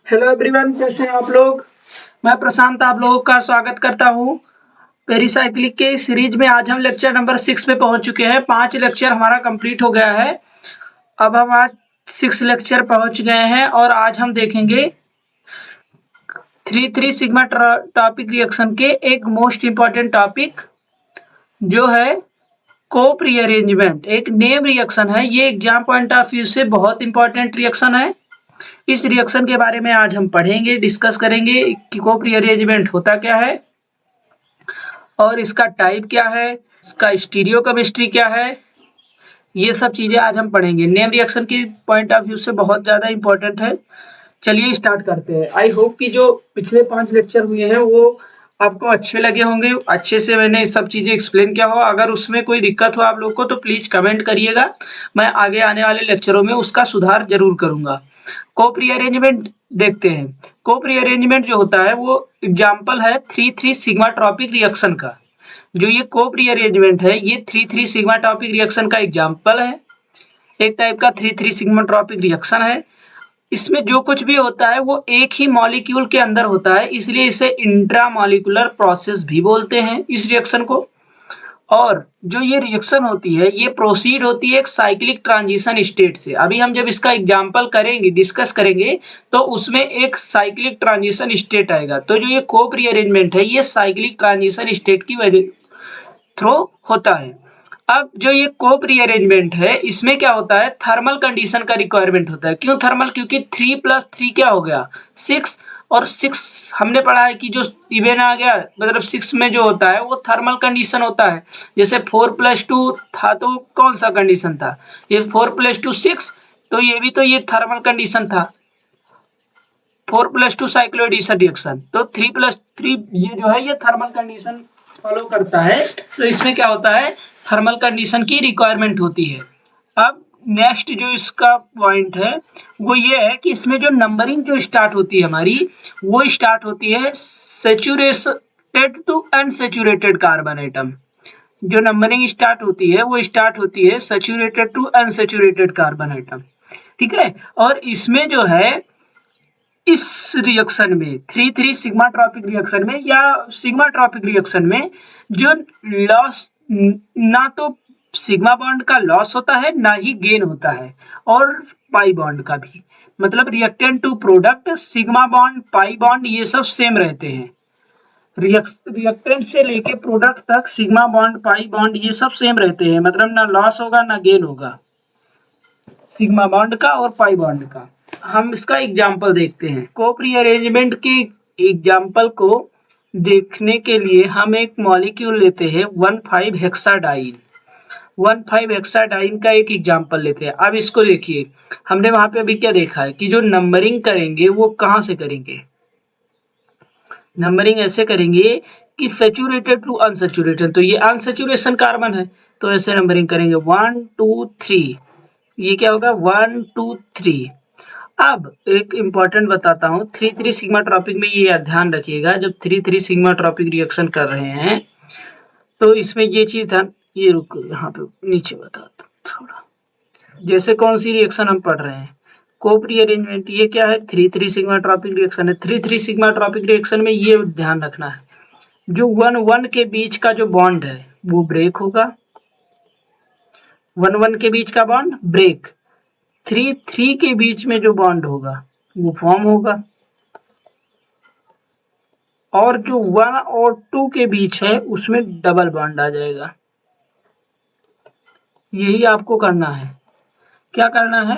Hello everyone, कैसे हैं आप लोग। मैं प्रशांत आप लोगों का स्वागत करता हूं पेरिसाइक्लिक के सीरीज में। आज हम लेक्चर नंबर 6 पे पहुंच चुके हैं। 5 लेक्चर हमारा कंप्लीट हो गया है। अब हम आज 6 लेक्चर पहुंच गए हैं और आज हम देखेंगे 3 सिग्मा टॉपिक रिएक्शन के एक मोस्ट इम्पॉर्टेंट टॉपिक जो है कोप रीअरेंजमेंट। एक नेम रिएक्शन है, ये एग्जाम पॉइंट ऑफ व्यू से बहुत इंपॉर्टेंट रिएक्शन है। इस रिएक्शन के बारे में आज हम पढ़ेंगे, डिस्कस करेंगे कि कोप रीअरेंजमेंट होता क्या है और इसका टाइप क्या है, इसका स्टीरियोकेमिस्ट्री क्या है। ये सब चीजें आज हम पढ़ेंगे। नेम रिएक्शन की पॉइंट ऑफ व्यू से बहुत ज्यादा इंपॉर्टेंट है। चलिए स्टार्ट करते हैं। आई होप कि जो पिछले 5 लेक्चर हुए हैं वो आपको अच्छे लगे होंगे, अच्छे से मैंने सब चीजें एक्सप्लेन किया हो। अगर उसमें कोई दिक्कत हो आप लोग को तो प्लीज कमेंट करिएगा, मैं आगे आने वाले लेक्चरों में उसका सुधार जरूर करूंगा। कोप रीअरेंजमेंट देखते हैं। कोप रीअरेंजमेंट जो होता है वो एग्जाम्पल है 3 सिग्मा ट्रॉपिक रिएक्शन का। जो ये कोप रीअरेंजमेंट है ये 3 सिग्मा ट्रॉपिक रिएक्शन का एग्जाम्पल है। एक टाइप का 3 सिग्मा ट्रॉपिक रिएक्शन है। इसमें जो कुछ भी होता है वो एक ही मॉलिक्यूल के अंदर होता है, इसलिए इसे इंट्रामॉलिक्यूलर प्रोसेस भी बोलते हैं इस रिएक्शन को। और जो ये रिएक्शन होती है ये प्रोसीड होती है एक साइक्लिक ट्रांजिशन स्टेट से। अभी हम जब इसका एग्जांपल करेंगे, डिस्कस करेंगे, तो उसमें एक साइक्लिक ट्रांजिशन स्टेट आएगा। तो जो ये कोप रीअरेंजमेंट है ये साइक्लिक ट्रांजिशन स्टेट की वजह थ्रू होता है। अब जो ये कोप रीअरेंजमेंट है इसमें क्या होता है, थर्मल कंडीशन का रिक्वायरमेंट होता है। क्यों थर्मल? क्योंकि 3 + 3 क्या हो गया 6, और 6 हमने पढ़ा है कि जो इवेन आ गया मतलब 6 में जो होता है वो थर्मल कंडीशन होता है। जैसे 4 + 2 था तो कौन सा कंडीशन था, ये 4 + 2 6, तो ये भी तो ये थर्मल कंडीशन था। 4 + 2 साइक्लोएडिशन रिएक्शन, तो 3 + 3 ये जो है ये थर्मल कंडीशन फॉलो करता है। तो इसमें क्या होता है, थर्मल कंडीशन की रिक्वायरमेंट होती है। अब नेक्स्ट जो इसका पॉइंट है वो ये है कि इसमें जो नंबरिंग जो स्टार्ट होती है हमारी, वो स्टार्ट होती है saturated to unsaturated carbon atom. जो नंबरिंग स्टार्ट होती है वो स्टार्ट होती है saturated to unsaturated carbon atom, ठीक है। और इसमें जो है इस रिएक्शन में 3 सिग्मा ट्रॉपिक रिएक्शन में या सिग्मा ट्रॉपिक रिएक्शन में जो लॉस, ना तो सिग्मा बॉन्ड का लॉस होता है ना ही गेन होता है, और पाई बॉन्ड का भी। मतलब reactant to product sigma bond pi bond ये सब सेम रहते हैं। रिएक्टेंट से लेके प्रोडक्ट तक सिग्मा बॉन्ड पाई बॉन्ड ये सब सेम रहते हैं, मतलब ना लॉस होगा ना गेन होगा सिग्मा बॉन्ड का और पाई बॉन्ड का। हम इसका एग्जाम्पल देखते हैं। कोप रीअरेंजमेंट के एग्जाम्पल को देखने के लिए हम एक मॉलिक्यूल लेते हैं 1,5 हेक्साडाइन। 1,5 हेक्साडाइन का एक एग्जाम्पल लेते हैं। अब इसको देखिए, हमने वहां पे अभी क्या देखा है कि जो नंबरिंग करेंगे वो कहां से करेंगे, नंबरिंग ऐसे करेंगे कि सैचुरेटेड टू अनसैचुरेटेड। तो ये अनसैचुरेशन कार्बन है तो ऐसे नंबरिंग करेंगे 1 2 3, ये क्या होगा 1 2 3। अब एक इम्पॉर्टेंट बताता हूँ 3 सिग्मा ट्रॉपिक में, ये ध्यान रखिएगा जब 3 सिग्मा ट्रॉपिक रिएक्शन कर रहे हैं तो इसमें ये चीज ध्यान, ये रुको यहाँ पे नीचे बताता हूँ थोड़ा। जैसे कौन सी रिएक्शन हम पढ़ रहे हैं, कोप रीअरेंजमेंट, ये क्या है 3 सिग्मा ट्रॉपिक रिएक्शन है। 3 सिग्मा ट्रॉपिक रिएक्शन में ये ध्यान रखना है जो 1 के बीच का जो बॉन्ड है वो ब्रेक होगा। 1 के बीच का बॉन्ड ब्रेक, 3 के बीच में जो बॉन्ड होगा वो फॉर्म होगा, और जो 1 और 2 के बीच है उसमें डबल बॉन्ड आ जाएगा। यही आपको करना है। क्या करना है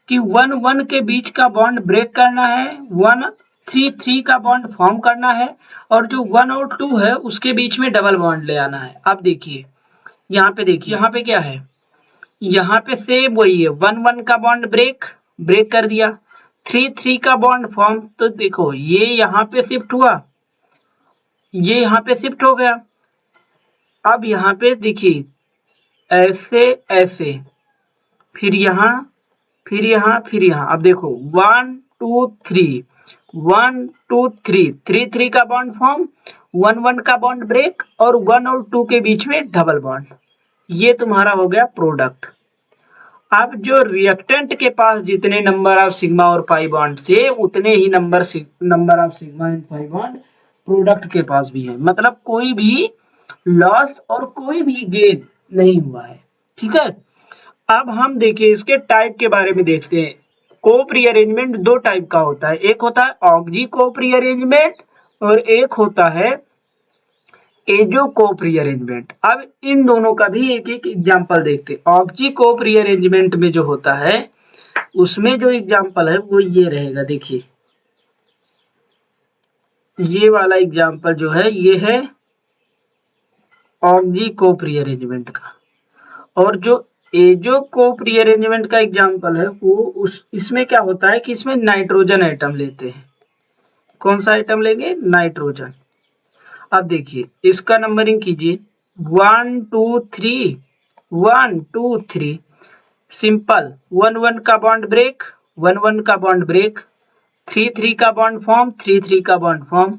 कि 1 के बीच का बॉन्ड ब्रेक करना है, 1 3 का बॉन्ड फॉर्म करना है, और जो 1 और 2 है उसके बीच में डबल बॉन्ड ले आना है। अब देखिए यहाँ पे, देखिए यहाँ पे क्या है, यहाँ पे सेम वही है, 1 का बॉन्ड ब्रेक कर दिया, 3 का बॉन्ड फॉर्म। तो देखो ये यहाँ पे शिफ्ट हुआ, ये यहाँ पे शिफ्ट हो गया। अब यहाँ पे देखिए ऐसे ऐसे, फिर यहाँ फिर यहाँ फिर यहाँ। अब देखो 1 2 3 1 2 3, 3 का बॉन्ड फॉर्म, 1 का बॉन्ड ब्रेक, और 1 और 2 के बीच में डबल बॉन्ड। ये तुम्हारा हो गया प्रोडक्ट। अब जो रिएक्टेंट के पास जितने नंबर ऑफ सिग्मा और पाई बॉन्ड थे उतने ही number of sigma and pi bond product के पास भी है, मतलब कोई भी लॉस और कोई भी गेन नहीं हुआ है। ठीक है, अब हम देखिए इसके टाइप के बारे में देखते हैं। कोप रीअरेंजमेंट दो टाइप का होता है, एक होता है ऑक्जी कोप रीअरेंजमेंट और एक होता है एजो कोप रीअरेंजमेंट। अब इन दोनों का भी एक एक एग्जांपल देखते हैं। ऑक्जी कोप रीअरेंजमेंट में जो होता है उसमें जो एग्जांपल है वो ये रहेगा, देखिए ये वाला एग्जांपल जो है ये है ऑक्जी कोप रीअरेंजमेंट का, और जो एजो कोप रीअरेंजमेंट का एग्जांपल है वो इसमें क्या होता है कि इसमें नाइट्रोजन एटम लेते हैं। कौन सा आइटम लेंगे? नाइट्रोजन। अब देखिए इसका नंबरिंग कीजिए 1 2 3 1 2 3, सिंपल 1 1 का बॉन्ड ब्रेक, 1 1 का बॉन्ड ब्रेक, 3 3 का बॉन्ड फॉर्म, 3 3 का बॉन्ड फॉर्म,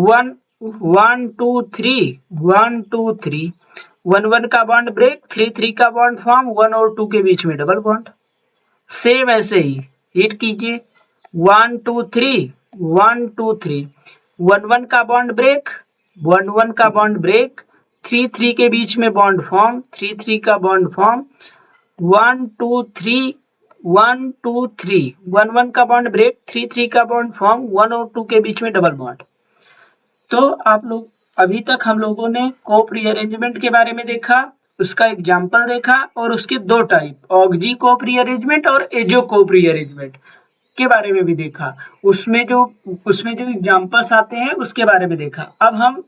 1 1 2 3 1 2 3, 1 1 का बॉन्ड ब्रेक, 3 3 का बॉन्ड फॉर्म, 1 और 2 के बीच में डबल बॉन्ड। सेम ऐसे ही हिट कीजिए 1 2 3 1 2 3, 1 1 का बॉन्ड ब्रेक, 1 1 का बॉन्ड ब्रेक, 3 3 के बीच में बॉन्ड फॉर्म, 3 3 का बॉन्ड फॉर्म, 1 2 3 1 2 3, 1 1 का बॉन्ड ब्रेक, 3 3 का बॉन्ड फॉर्म, 1 और 2 के बीच में डबल बॉन्ड। तो आप लोग अभी तक हम लोगों ने कोप रीअरेंजमेंट के बारे में देखा, उसका एग्जाम्पल देखा और उसके दो टाइप ऑक्जी कोप रीअरेंजमेंट और एजो कोप रीअरेंजमेंट के बारे में भी देखा। उसमें जो एग्जाम्पल्स आते हैं उसके बारे में देखा। अब हम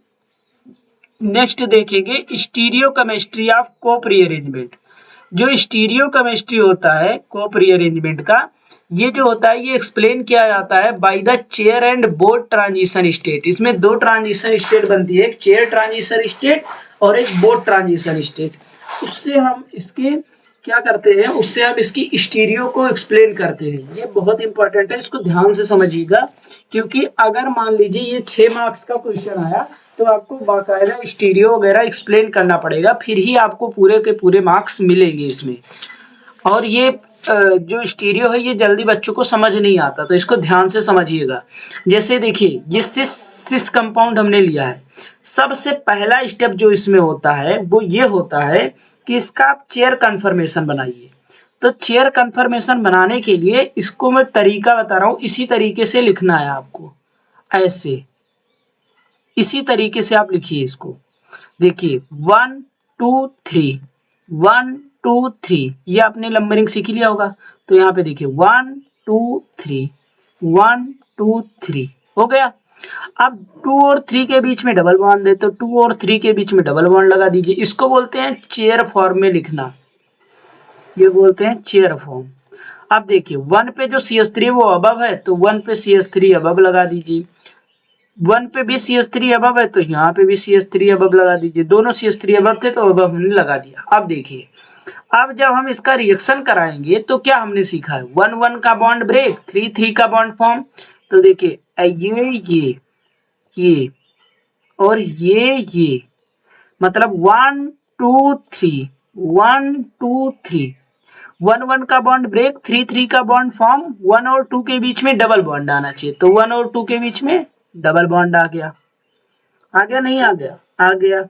नेक्स्ट देखेंगे stereochemistry of Cope rearrangement. जो स्टीरियो केमिस्ट्री होता है कोप रीअरेंजमेंट का, ये जो होता है ये एक्सप्लेन किया जाता है by the chair and board transition state. इसमें दो ट्रांजिशन स्टेट बनती है, एक चेयर ट्रांजिशन स्टेट और एक बोर्ड ट्रांजिशन स्टेट। उससे हम इसके क्या करते हैं, उससे हम इसकी स्टीरियो को एक्सप्लेन करते हैं। ये बहुत इंपॉर्टेंट है, इसको ध्यान से समझिएगा, क्योंकि अगर मान लीजिए ये 6 मार्क्स का क्वेश्चन आया तो आपको बाकायदा स्टीरियो वगैरह एक्सप्लेन करना पड़ेगा, फिर ही आपको पूरे के पूरे मार्क्स मिलेंगे इसमें। और ये जो स्टीरियो है ये जल्दी बच्चों को समझ नहीं आता, तो इसको ध्यान से समझिएगा। जैसे देखिए ये सिस कंपाउंड हमने लिया है, सबसे पहला स्टेप जो इसमें होता है वो ये होता है कि इसका आप चेयर कन्फर्मेशन बनाइए। तो चेयर कन्फर्मेशन बनाने के लिए इसको मैं तरीका बता रहा हूँ, इसी तरीके से लिखना है आपको, ऐसे इसी तरीके से आप लिखिए इसको। देखिए 1 2 3 1 2 3, ये आपने नंबरिंग सीख लिया होगा। तो यहाँ पे देखिए 1 2 3 1 2 3 हो गया। अब 2 और 3 के बीच में डबल बॉन्ड है, तो 2 और 3 के बीच में डबल बॉन्ड लगा दीजिए। इसको बोलते हैं चेयर फॉर्म में लिखना, ये बोलते हैं चेयर फॉर्म। अब देखिए 1 पे जो CH3 वो अबव है, तो 1 पे CH3 अबव लगा दीजिए। 1 पे भी CH3 अबव है, तो यहाँ पे भी CH3 अबव लगा दीजिए। दोनों CH3 अबव थे तो अबव हमने लगा दिया। अब देखिए अब जब हम इसका रिएक्शन कराएंगे तो क्या हमने सीखा है, 1 1 का बॉन्ड ब्रेक, 3 3 का बॉन्ड फॉर्म। तो देखिए ये और ये मतलब 1 2 3 1 2 3, 1 1 का बॉन्ड ब्रेक, 3 3 का बॉन्ड फॉर्म, 1 और 2 के बीच में डबल बॉन्ड आना चाहिए, तो 1 और 2 के बीच में डबल बॉन्ड आ गया। आ गया नहीं आ गया? आ गया।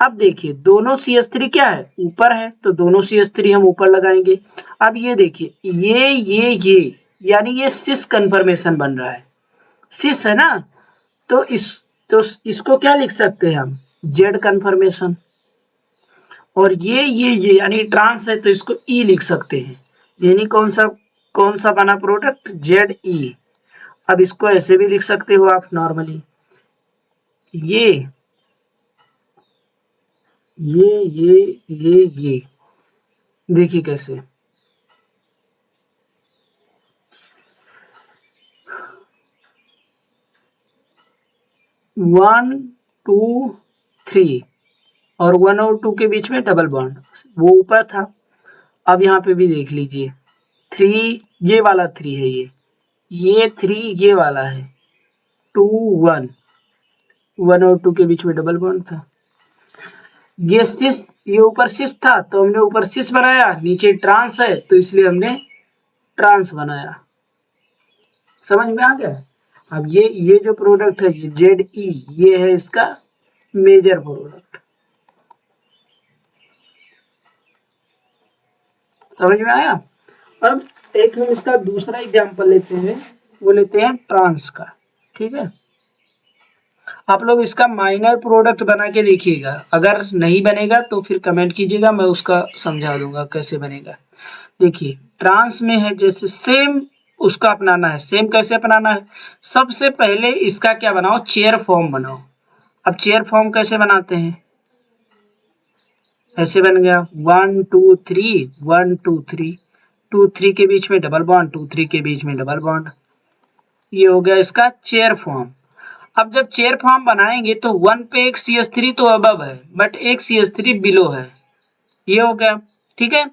अब देखिए दोनों CH3 क्या है, ऊपर है, तो दोनों CH3 हम ऊपर लगाएंगे। अब ये देखिए ये यानी ये सिस कन्फर्मेशन बन रहा है, सिस है ना, तो इसको क्या लिख सकते हैं हम, जेड कन्फर्मेशन। और ये यानी ट्रांस है, तो इसको ई लिख सकते हैं, यानी कौन सा बना प्रोडक्ट, जेड ई। अब इसको ऐसे भी लिख सकते हो आप नॉर्मली, ये देखिए कैसे, 1 2 3 और 1 और 2 के बीच में डबल बॉन्ड, वो ऊपर था। अब यहाँ पे भी देख लीजिए 3, ये वाला 3 है, ये 3 ये वाला है, 2 1 1 और 2 के बीच में डबल बॉन्ड था। ये सिस, ये ऊपर सिस था तो हमने ऊपर सिस बनाया, नीचे ट्रांस है तो इसलिए हमने ट्रांस बनाया। समझ में आ गया? अब ये जो प्रोडक्ट है ये ZE, ये है इसका मेजर प्रोडक्ट। समझ में आया? अब एक हम इसका दूसरा एग्जांपल लेते हैं, वो लेते हैं ट्रांस का। ठीक है, आप लोग इसका माइनर प्रोडक्ट बना के देखिएगा, अगर नहीं बनेगा तो फिर कमेंट कीजिएगा, मैं उसका समझा दूंगा कैसे बनेगा। देखिए ट्रांस में है जैसे सेम उसका अपनाना है। सेम कैसे अपनाना है? सबसे पहले इसका क्या बनाओ, चेयर फॉर्म बनाओ। अब चेयर फॉर्म कैसे बनाते हैं? ऐसे बन गया 1 2 3 1 2 3, 2 3 के बीच में डबल बॉन्ड, 2 3 के बीच में डबल बॉन्ड। ये हो गया इसका चेयर फॉर्म। अब जब चेयर फॉर्म बनाएंगे तो 1 पे एक CH3 तो अबव है बट एक CH3 बिलो है, ये हो गया। ठीक है,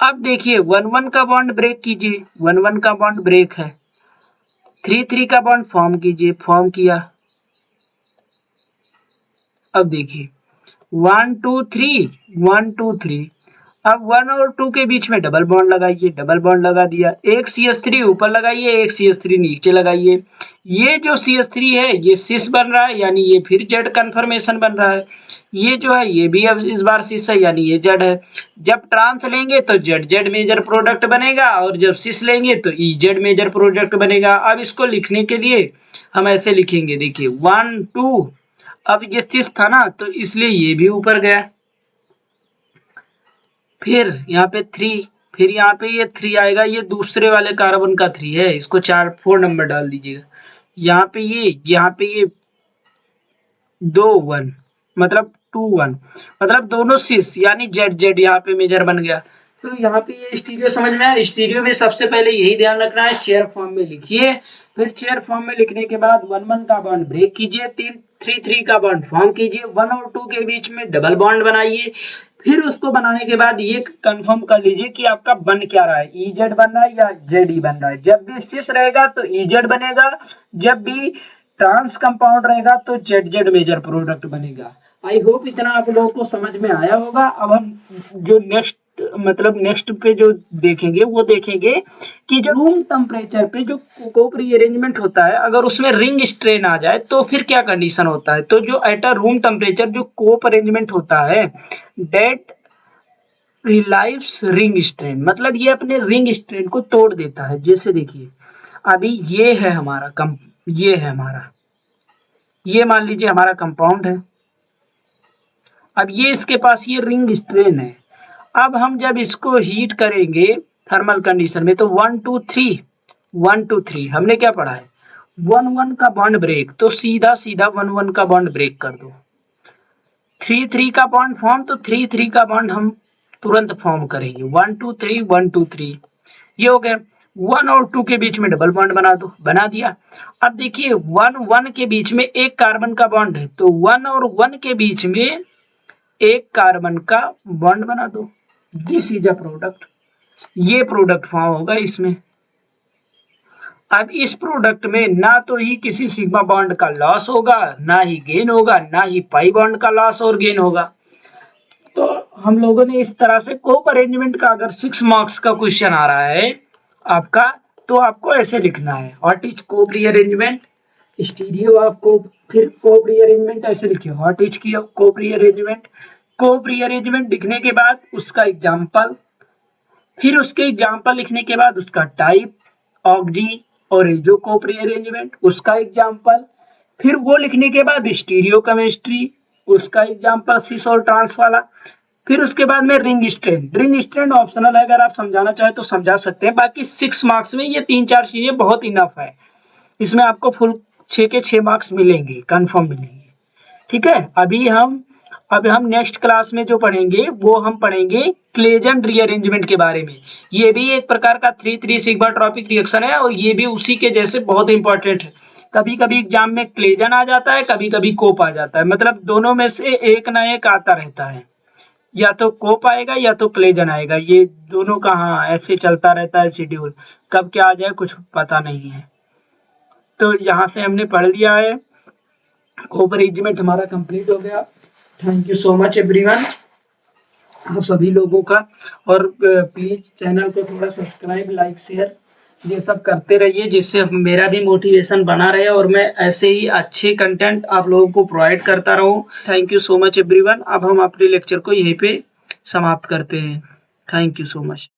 अब देखिए 1 1 का बॉन्ड ब्रेक कीजिए, 1 1 का बॉन्ड ब्रेक है। 3 3 का बॉन्ड फॉर्म कीजिए, फॉर्म किया। अब देखिए 1 2 3 1 2 3, अब 1 और 2 के बीच में डबल बॉन्ड लगाइए, डबल बॉन्ड लगा दिया। एक CH3 ऊपर लगाइए, एक CH3 नीचे लगाइए। ये जो CH3 है ये सिस बन रहा है, यानी ये फिर जेड कन्फर्मेशन बन रहा है। ये जो है ये भी अब इस बार सिस है, यानी ये जेड है। जब ट्रांस लेंगे तो जेड जेड मेजर प्रोडक्ट बनेगा, और जब सिस लेंगे तो ई जेड मेजर प्रोडक्ट बनेगा। अब इसको लिखने के लिए हम ऐसे लिखेंगे, देखिए 1 2, अब ये सिस था ना तो इसलिए ये भी ऊपर गया, फिर यहाँ पे 3, फिर यहाँ पे ये 3 आएगा, ये दूसरे वाले कार्बन का 3 है, इसको 4 नंबर डाल दीजिएगा। यहाँ पे ये 2 1, मतलब 2 1, मतलब दोनों सिस, यानी जेड जेड यहाँ पे मेजर बन गया। तो यहाँ पे ये स्टीरियो समझ में आया? स्टीरियो में सबसे पहले यही ध्यान रखना है, चेयर फॉर्म में लिखिए। फिर चेयर फॉर्म में लिखने के बाद 1 1 का बॉन्ड ब्रेक कीजिए, 3 3 का बॉन्ड फॉर्म कीजिए, 1 और 2 के बीच में डबल बॉन्ड बनाइए। फिर उसको बनाने के बाद ये कंफर्म कर लीजिए कि आपका बन क्या रहा है, EZ बन रहा है या ZE बन रहा है। जब भी सिस रहेगा तो EZ बनेगा, जब भी ट्रांस कंपाउंड रहेगा तो जेड जेड मेजर प्रोडक्ट बनेगा। आई होप इतना आप लोगों को समझ में आया होगा। अब हम जो नेक्स्ट पे जो देखेंगे वो देखेंगे कि जो रूम टेम्परेचर पे जो कोप रीअरेंजमेंट होता है, अगर उसमें रिंग स्ट्रेन आ जाए तो फिर क्या कंडीशन होता है। तो जो एट अ रूम टेम्परेचर जो कोप अरेंजमेंट होता है डेट रिलाइव्स रिंग स्ट्रेन, मतलब ये अपने रिंग स्ट्रेन को तोड़ देता है। जैसे देखिए अभी ये है हमारा ये मान लीजिए हमारा कंपाउंड है। अब ये इसके पास ये रिंग स्ट्रेन है। अब हम जब इसको हीट करेंगे थर्मल कंडीशन में तो 1 2 3 1 2 3 हमने क्या पढ़ा है, 1 1 का बॉन्ड ब्रेक, तो सीधा सीधा 1 1 का बॉन्ड ब्रेक कर दो। 3 3 का बॉन्ड फॉर्म, तो 3 3 का बॉन्ड हम तुरंत फॉर्म करेंगे। 1 2 3 1 2 3, ये हो गया। 1 और 2 के बीच में डबल बॉन्ड बना दो, बना दिया। अब देखिए 1 1 के बीच में एक कार्बन का बॉन्ड है, तो 1 और 1 के बीच में एक कार्बन का बॉन्ड बना दो। दिस इज अ प्रोडक्ट, ये प्रोडक्ट फॉर्म होगा इसमें। अब इस प्रोडक्ट में ना तो ही किसी सिग्मा बॉन्ड का लॉस होगा, ना ही गेन होगा, ना ही पाई बॉन्ड का लॉस और गेन होगा। तो हम लोगों ने इस तरह से कोप अरेंजमेंट का अगर 6 मार्क्स का क्वेश्चन आ रहा है आपका, तो आपको ऐसे लिखना है, what is Cope rearrangement, stereo आपको, फिर कोप रीअरेंजमेंट ऐसे लिखिए, what is Cope rearrangement. Cope rearrangement लिखने के बाद उसका एग्जांपल, फिर उसके एग्जांपल लिखने के बाद उसका टाइप, ऑक्जी और जो कोप रीअरेंजमेंट उसका एग्जांपल, फिर वो लिखने के बाद स्टीरियो केमिस्ट्री उसका एग्जांपल सिस और ट्रांस वाला, फिर उसके बाद में रिंग स्ट्रेन ऑप्शनल है, अगर आप समझाना चाहे तो समझा सकते हैं। बाकी 6 मार्क्स में ये 3-4 चीजें बहुत इनफ है, इसमें आपको फुल 6 के 6 मार्क्स मिलेंगे, कंफर्म मिलेंगे। ठीक है, अब हम नेक्स्ट क्लास में जो पढ़ेंगे वो हम पढ़ेंगे क्लेजन रीअरेंजमेंट के बारे में। ये भी एक प्रकार का 3 सिग्मा ट्रॉपिक रिएक्शन है और ये भी उसी के जैसे बहुत इंपॉर्टेंट है। कभी कभी एग्जाम में क्लेजन आ जाता है, कभी कभी कोप आ जाता है, मतलब दोनों में से एक ना एक आता रहता है, या तो कोप आएगा या तो क्लेजन आएगा। ये दोनों का हाँ ऐसे चलता रहता है शेड्यूल, कब क्या आ जाए कुछ पता नहीं है। तो यहाँ से हमने पढ़ लिया है, कोप अरेंजमेंट हमारा कंप्लीट हो गया। Thank you so much everyone, आप सभी लोगों का। और प्लीज चैनल को थोड़ा सब्सक्राइब, लाइक, शेयर ये सब करते रहिए, जिससे मेरा भी मोटिवेशन बना रहे और मैं ऐसे ही अच्छे कंटेंट आप लोगों को प्रोवाइड करता रहूं। Thank you so much everyone. अब हम अपने लेक्चर को यहीं पे समाप्त करते हैं। Thank you so much.